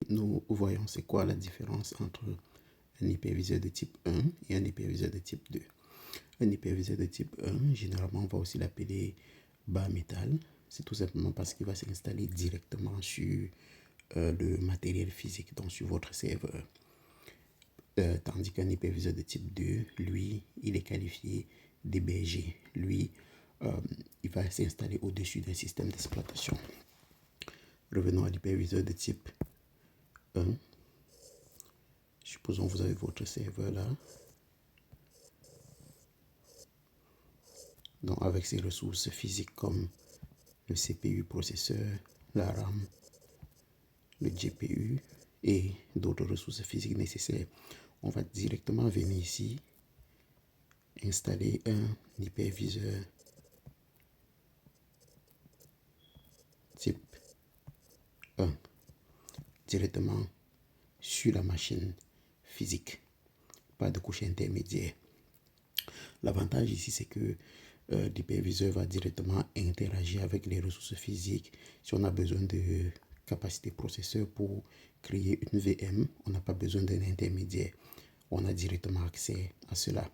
nous voyons c'est quoi la différence entre un hyperviseur de type 1 et un hyperviseur de type 2. Un hyperviseur de type 1, généralement, on va aussi l'appeler bas métal. C'est tout simplement parce qu'il va s'installer directement sur le matériel physique, donc sur votre serveur. Tandis qu'un hyperviseur de type 2, lui, il est qualifié d'hébergé. Lui, il va s'installer au-dessus d'un système d'exploitation. Revenons à l'hyperviseur de type 1. Supposons que vous avez votre serveur là. Donc avec ses ressources physiques comme le CPU processeur, la RAM, le GPU et d'autres ressources physiques nécessaires. On va directement venir ici, installer un hyperviseur type 1 directement sur la machine physique, pas de couche intermédiaire. L'avantage ici, c'est que l'hyperviseur va directement interagir avec les ressources physiques. Si on a besoin de capacité processeur pour créer une VM, on n'a pas besoin d'un intermédiaire. On a directement accès à cela.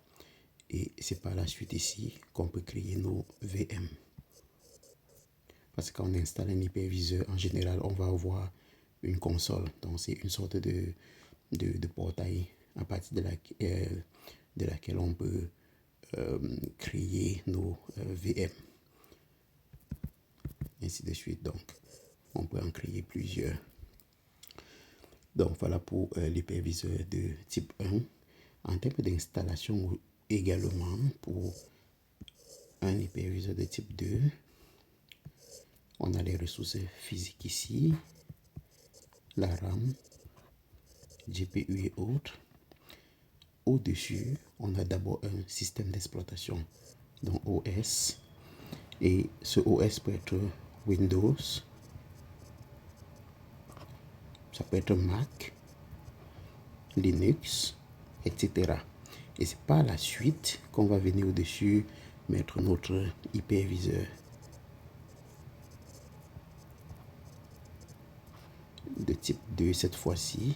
Et c'est par la suite ici qu'on peut créer nos VM. Parce que quand on installe un hyperviseur, en général, on va avoir une console. Donc, c'est une sorte de portail à partir de laquelle on peut créer nos VM. Ainsi de suite. Donc, on peut en créer plusieurs. Donc, voilà pour l'hyperviseur de type 1. En termes d'installation également, pour un hyperviseur de type 2, on a les ressources physiques ici, la RAM, GPU et autres. Au-dessus, on a d'abord un système d'exploitation, donc OS. Et ce OS peut être Windows, ça peut être Mac, Linux, etc. Et c'est par la suite qu'on va venir au-dessus mettre notre hyperviseur de type 2 cette fois-ci,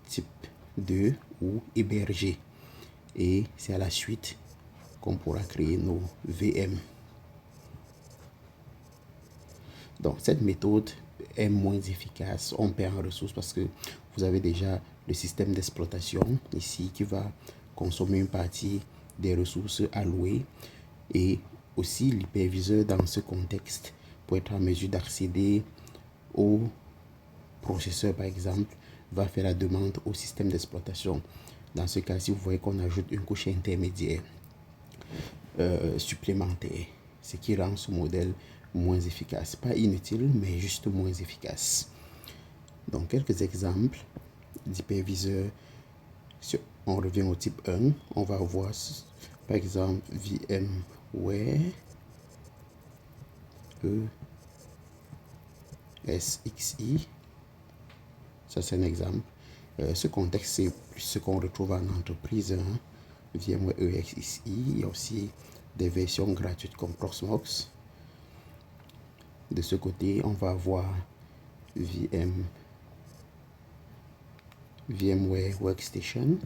type 2 ou hébergé. Et c'est à la suite qu'on pourra créer nos VM. Donc cette méthode est moins efficace, on perd en ressources parce que vous avez déjà le système d'exploitation ici qui va consommer une partie des ressources allouées, et aussi l'hyperviseur dans ce contexte pour être en mesure d'accéder au processeur par exemple va faire la demande au système d'exploitation. Dans ce cas-ci, vous voyez qu'on ajoute une couche intermédiaire supplémentaire, ce qui rend ce modèle moins efficace. Pas inutile, mais juste moins efficace. Donc, quelques exemples d'hyperviseurs. Si on revient au type 1, on va voir par exemple VMware ESXi. Ça, c'est un exemple. Ce contexte, c'est plus ce qu'on retrouve en entreprise. Hein. VMware ESXi. Il y a aussi des versions gratuites comme Proxmox. De ce côté, on va avoir VMware Workstation.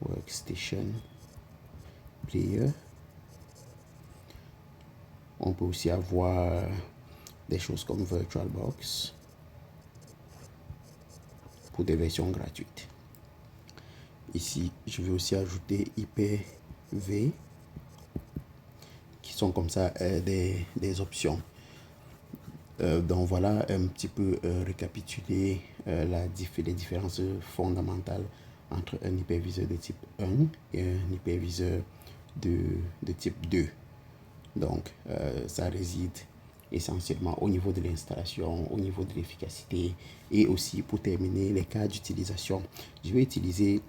Workstation Player. On peut aussi avoir des choses comme VirtualBox pour des versions gratuites. Ici, je vais aussi ajouter Hyper-V qui sont comme ça des options. Donc voilà un petit peu récapituler les différences fondamentales entre un hyperviseur de type 1 et un hyperviseur de type 2. Donc ça réside essentiellement au niveau de l'installation, au niveau de l'efficacité et aussi pour terminer les cas d'utilisation. Je vais utiliser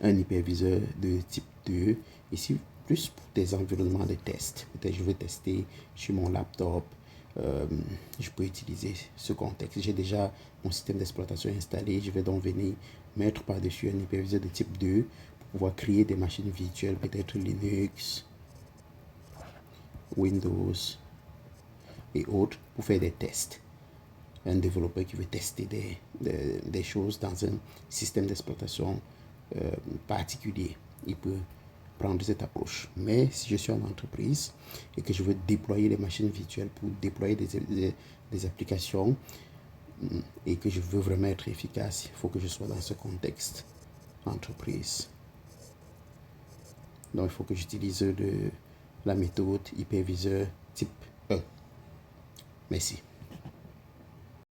un hyperviseur de type 2 ici plus pour des environnements de test. Peut-être je vais tester sur mon laptop. Je peux utiliser ce contexte. J'ai déjà mon système d'exploitation installé. Je vais donc venir mettre par-dessus un hyperviseur de type 2 pour pouvoir créer des machines virtuelles, peut-être Linux, Windows et autres pour faire des tests. Un développeur qui veut tester des choses dans un système d'exploitation particulier, il peut prendre cette approche. Mais si je suis en entreprise et que je veux déployer les machines virtuelles pour déployer des applications et que je veux vraiment être efficace, il faut que je sois dans ce contexte entreprise. Donc il faut que j'utilise la méthode hyperviseur type 1. Merci.